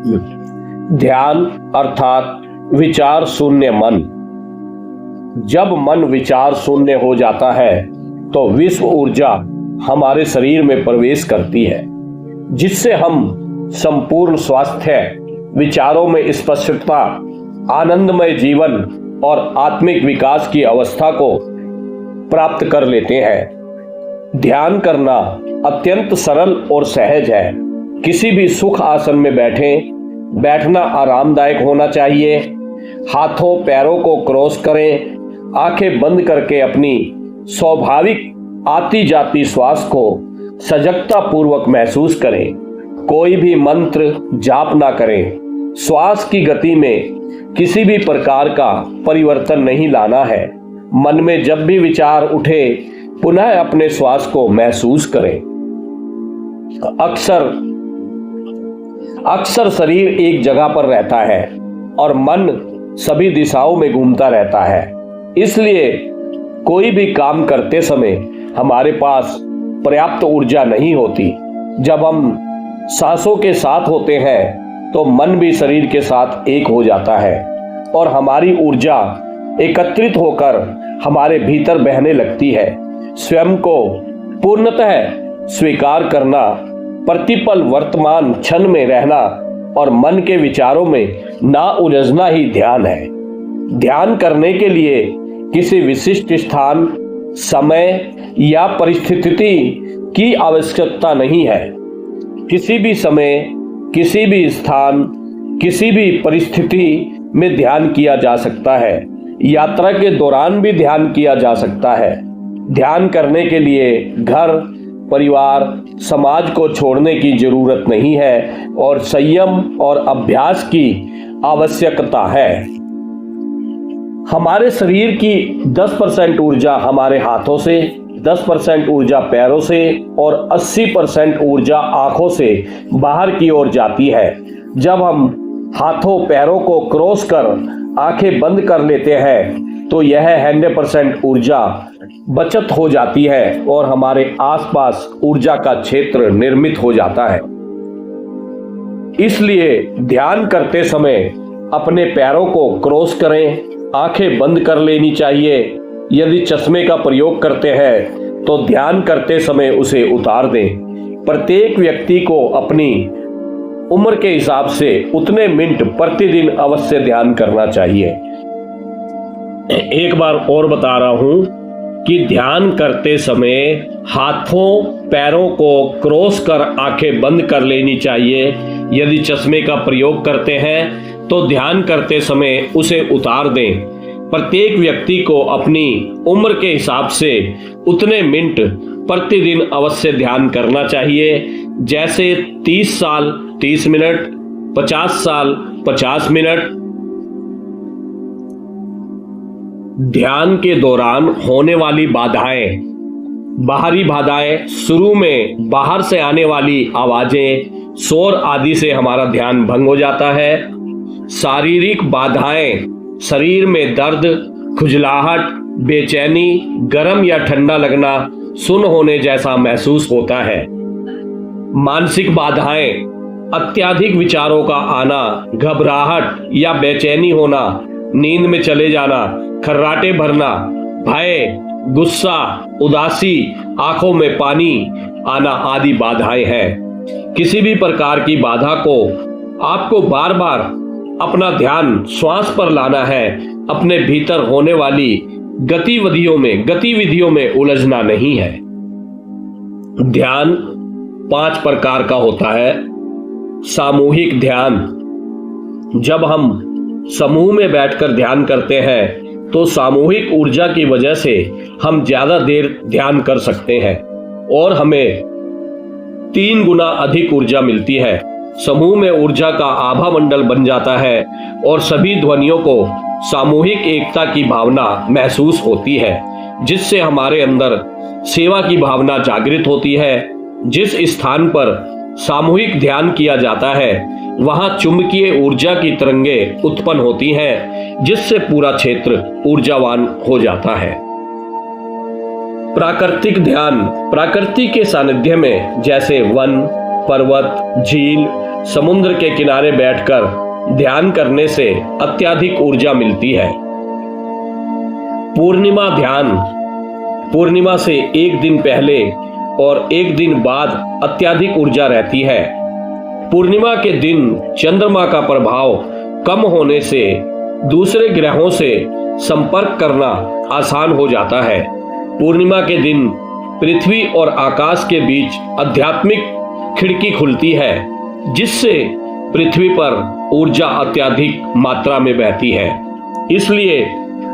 ध्यान अर्थात विचार शून्य मन। जब मन विचार शून्य हो जाता है तो विश्व ऊर्जा हमारे शरीर में प्रवेश करती है, जिससे हम संपूर्ण स्वास्थ्य, विचारों में स्पष्टता, आनंदमय जीवन और आत्मिक विकास की अवस्था को प्राप्त कर लेते हैं। ध्यान करना अत्यंत सरल और सहज है। किसी भी सुख आसन में बैठना आरामदायक होना चाहिए। हाथों पैरों को क्रॉस करें, आंखें बंद करके अपनी स्वाभाविक आती जाती श्वास को सजगता पूर्वक महसूस करें। कोई भी मंत्र जाप ना करें। श्वास की गति में किसी भी प्रकार का परिवर्तन नहीं लाना है। मन में जब भी विचार उठे, पुनः अपने श्वास को महसूस करें। अक्सर शरीर एक जगह पर रहता है और मन सभी दिशाओं में घूमता रहता है। इसलिए कोई भी काम करते समय हमारे पास पर्याप्त ऊर्जा नहीं होती। जब हम सांसों के साथ होते हैं तो मन भी शरीर के साथ एक हो जाता है और हमारी ऊर्जा एकत्रित होकर हमारे भीतर बहने लगती है। स्वयं को पूर्णतः स्वीकार करना, प्रतिपल वर्तमान क्षण में रहना और मन के विचारों में ना उलझना ही ध्यान है। ध्यान करने के लिए किसी विशिष्ट स्थान, समय या परिस्थिति की आवश्यकता नहीं है। किसी भी समय, किसी भी स्थान, किसी भी परिस्थिति में ध्यान किया जा सकता है। यात्रा के दौरान भी ध्यान किया जा सकता है। ध्यान करने के लिए घर, परिवार, समाज को छोड़ने की जरूरत नहीं है और संयम और अभ्यास की आवश्यकता है। हमारे शरीर की 10% ऊर्जा हमारे हाथों से, 10% ऊर्जा पैरों से और 80% ऊर्जा आंखों से बाहर की ओर जाती है। जब हम हाथों पैरों को क्रॉस कर आंखें बंद कर लेते हैं तो यह 100% ऊर्जा बचत हो जाती है और हमारे आसपास ऊर्जा का क्षेत्र निर्मित हो जाता है। इसलिए ध्यान करते समय अपने पैरों को क्रॉस करें, आंखें बंद कर लेनी चाहिए। यदि चश्मे का प्रयोग करते हैं तो ध्यान करते समय उसे उतार दें। प्रत्येक व्यक्ति को अपनी उम्र के हिसाब से उतने मिनट प्रतिदिन अवश्य ध्यान करना चाहिए। एक बार और बता रहा हूं कि ध्यान करते समय हाथों पैरों को क्रॉस कर आंखें बंद कर लेनी चाहिए। यदि चश्मे का प्रयोग करते हैं तो ध्यान करते समय उसे उतार दें। प्रत्येक व्यक्ति को अपनी उम्र के हिसाब से उतने मिनट प्रतिदिन अवश्य ध्यान करना चाहिए। जैसे 30 साल 30 मिनट, 50 साल 50 मिनट। ध्यान के दौरान होने वाली बाधाएं, बाहरी बाधाएं, शुरू में बाहर से आने वाली आवाजें, शोर आदि से हमारा ध्यान भंग हो जाता है। शारीरिक बाधाएं, शरीर में दर्द, खुजलाहट, बेचैनी, गर्म या ठंडा लगना, सुन्न होने जैसा महसूस होता है। मानसिक बाधाएं, अत्यधिक विचारों का आना, घबराहट या बेचैनी होना, नींद में चले जाना, खर्राटे भरना, भय, गुस्सा, उदासी, आंखों में पानी आना आदि बाधाएं हैं। किसी भी प्रकार की बाधा को आपको बार बार अपना ध्यान श्वास पर लाना है। अपने भीतर होने वाली गतिविधियों में उलझना नहीं है। ध्यान 5 प्रकार का होता है। सामूहिक ध्यान, जब हम समूह में बैठकर ध्यान करते हैं तो सामूहिक ऊर्जा की वजह से हम ज्यादा देर ध्यान कर सकते हैं और हमें 3 गुना अधिक ऊर्जा मिलती है। समूह में ऊर्जा का आभा मंडल बन जाता है और सभी ध्वनियों को सामूहिक एकता की भावना महसूस होती है, जिससे हमारे अंदर सेवा की भावना जागृत होती है। जिस स्थान पर सामूहिक ध्यान किया जाता है वहां चुंबकीय ऊर्जा की तरंगें उत्पन्न होती हैं, जिससे पूरा क्षेत्र ऊर्जावान हो जाता है। प्राकृतिक ध्यान, प्रकृति के सानिध्य में जैसे वन, पर्वत, झील, समुद्र के किनारे बैठकर ध्यान करने से अत्यधिक ऊर्जा मिलती है। पूर्णिमा ध्यान पूर्णिमा से एक दिन पहले और एक दिन बाद अत्यधिक ऊर्जा रहती है। पूर्णिमा के दिन चंद्रमा का प्रभाव कम होने से दूसरे ग्रहों से संपर्क करना आसान हो जाता है। पूर्णिमा के दिन पृथ्वी और आकाश के बीच आध्यात्मिक खिड़की खुलती है, जिससे पृथ्वी पर ऊर्जा अत्यधिक मात्रा में बहती है। इसलिए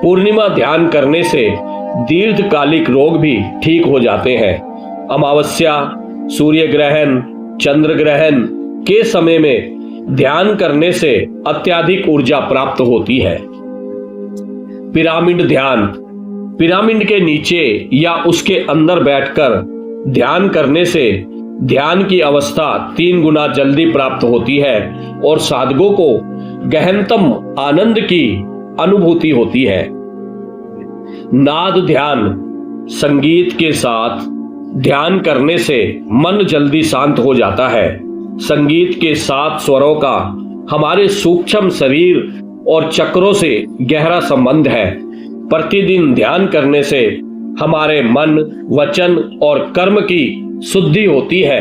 पूर्णिमा ध्यान करने से दीर्घकालिक रोग भी ठीक हो जाते हैं। अमावस्या, सूर्य ग्रहण, चंद्र ग्रहण के समय में ध्यान करने से अत्यधिक ऊर्जा प्राप्त होती है। पिरामिड ध्यान पिरामिड के नीचे या उसके अंदर बैठकर ध्यान करने से ध्यान की अवस्था 3 गुना जल्दी प्राप्त होती है और साधकों को गहनतम आनंद की अनुभूति होती है। नाद ध्यान संगीत के साथ ध्यान करने से मन जल्दी शांत हो जाता है। संगीत के 7 स्वरों का हमारे सूक्ष्म शरीर और चक्रों से गहरा संबंध है। प्रतिदिन ध्यान करने से हमारे मन, वचन और कर्म की शुद्धि होती है।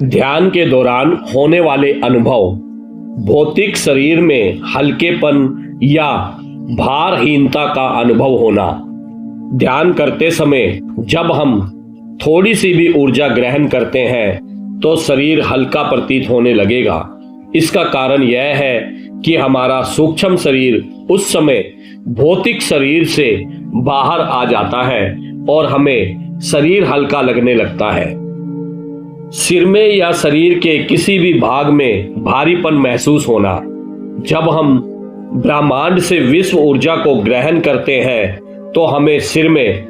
ध्यान के दौरान होने वाले अनुभव, भौतिक शरीर में हल्केपन या भारहीनता का अनुभव होना। ध्यान करते समय जब हम थोड़ी सी भी ऊर्जा ग्रहण करते हैं तो शरीर हल्का प्रतीत होने लगेगा। इसका कारण यह है कि हमारा सूक्ष्म शरीर उस समय भौतिक शरीर से बाहर आ जाता है और हमें शरीर हल्का लगने लगता है। सिर में या शरीर के किसी भी भाग में भारीपन महसूस होना। जब हम ब्रह्मांड से विश्व ऊर्जा को ग्रहण करते हैं तो हमें सिर में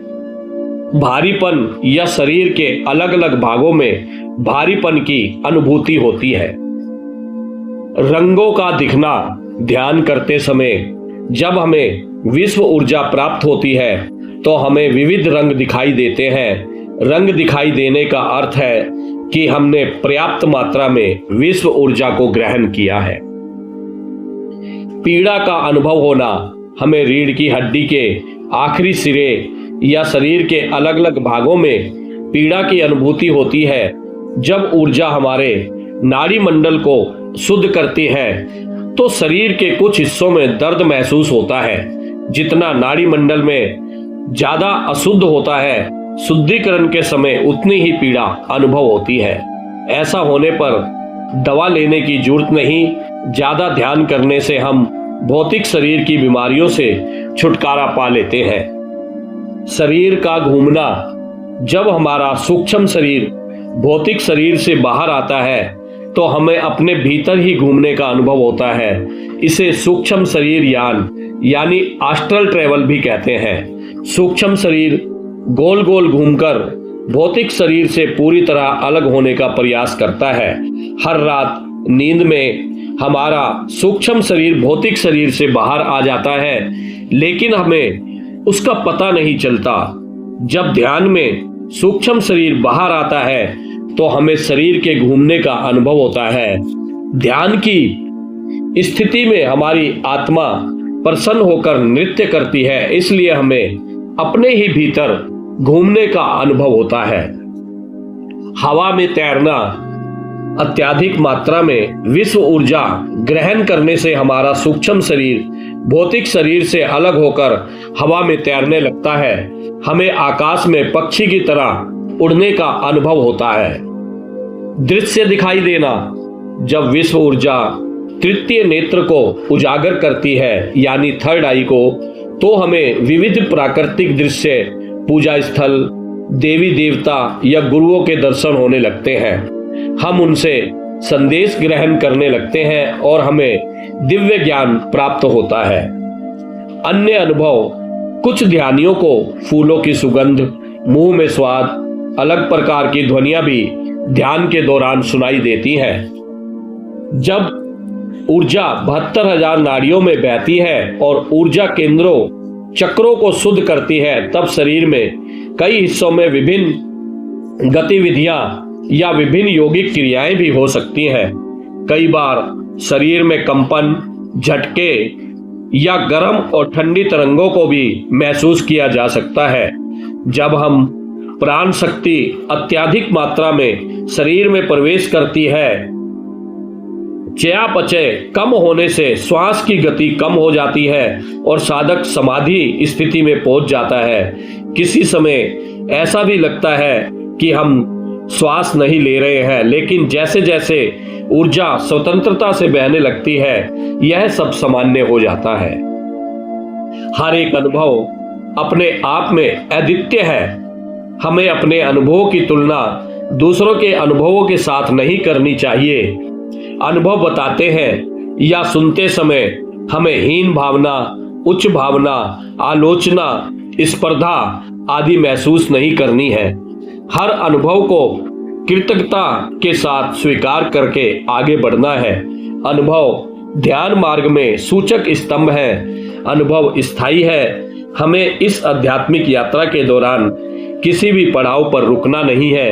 भारीपन या शरीर के अलग अलग भागों में भारीपन की अनुभूति होती है। रंगों का दिखना ध्यान करते समय जब हमें विश्व ऊर्जा प्राप्त होती है तो हमें विविध रंग दिखाई देते हैं। रंग दिखाई देने का अर्थ है कि हमने पर्याप्त मात्रा में विश्व ऊर्जा को ग्रहण किया है। पीड़ा का अनुभव होना, हमें रीढ़ की हड्डी के आखिरी सिरे या शरीर के अलग अलग भागों में पीड़ा की अनुभूति होती है। जब ऊर्जा हमारे नाड़ी मंडल को शुद्ध करती है तो शरीर के कुछ हिस्सों में दर्द महसूस होता है। जितना नाड़ी मंडल में ज्यादा अशुद्ध होता है, शुद्धिकरण के समय उतनी ही पीड़ा अनुभव होती है। ऐसा होने पर दवा लेने की जरूरत नहीं। ज्यादा ध्यान करने से हम भौतिक शरीर की बीमारियों से छुटकारा पा लेते हैं। शरीर का घूमना, जब हमारा सूक्ष्म शरीर भौतिक शरीर से बाहर आता है तो हमें अपने भीतर ही घूमने का अनुभव होता है। इसे सूक्ष्म शरीर यान यानी एस्ट्रल ट्रैवल भी कहते हैं। सूक्ष्म शरीर गोल गोल घूमकर भौतिक शरीर से पूरी तरह अलग होने का प्रयास करता है। हर रात नींद में हमारा सूक्ष्म शरीर भौतिक शरीर से बाहर आ जाता है, लेकिन हमें उसका पता नहीं चलता। जब ध्यान में सूक्ष्म शरीर बाहर आता है तो हमें शरीर के घूमने का अनुभव होता है। ध्यान की स्थिति में हमारी आत्मा प्रसन्न होकर नृत्य करती है, इसलिए हमें अपने ही भीतर घूमने का अनुभव होता है। हवा में तैरना, अत्यधिक मात्रा में विश्व ऊर्जा ग्रहण करने से हमारा सूक्ष्म शरीर भौतिक शरीर से अलग होकर हवा में तैरने लगता है। हमें आकाश में पक्षी की तरह उड़ने का अनुभव होता है। दृश्य दिखाई देना, जब विश्व ऊर्जा तृतीय नेत्र को उजागर करती है यानी थर्ड आई को, तो हमें विविध प्राकृतिक दृश्य, पूजा स्थल, देवी देवता या गुरुओं के दर्शन होने लगते हैं। हम उनसे संदेश ग्रहण करने लगते हैं और हमें दिव्य ज्ञान प्राप्त होता है। अन्य अनुभव, कुछ ध्यानियों को फूलों की सुगंध, मुंह में स्वाद, अलग प्रकार की ध्वनियां भी ध्यान के दौरान सुनाई देती हैं। जब ऊर्जा 72,000 नाड़ियों में बहती है और ऊर्जा केंद्रों, चक्रों को शुद्ध करती है, तब शरीर में कई हिस्सों में विभिन्न गतिविधियां या विभिन्न यौगिक क्रियाएं भी हो सकती हैं। कई बार शरीर में कंपन, झटके या गर्म और ठंडी तरंगों को भी महसूस किया जा सकता है। जब हम प्राण शक्ति अत्यधिक मात्रा में शरीर में प्रवेश करती है, चयापचय कम होने से श्वास की गति कम हो जाती है और साधक समाधि स्थिति में पहुंच जाता है। किसी समय ऐसा भी लगता है कि हम श्वास नहीं ले रहे हैं, लेकिन जैसे जैसे ऊर्जा स्वतंत्रता से बहने लगती है, यह सब सामान्य हो जाता है। हर एक अनुभव अपने आप में अद्वितीय है। हमें अपने अनुभवों की तुलना दूसरों के अनुभवों के साथ नहीं करनी चाहिए। अनुभव बताते हैं या सुनते समय हमें हीन भावना, उच्च भावना, आलोचना, स्पर्धा आदि महसूस नहीं करनी है। हर अनुभव को कृतज्ञता के साथ स्वीकार करके आगे बढ़ना है। अनुभव ध्यान मार्ग में सूचक स्तंभ है। अनुभव स्थायी है। हमें इस आध्यात्मिक यात्रा के दौरान किसी भी पड़ाव पर रुकना नहीं है।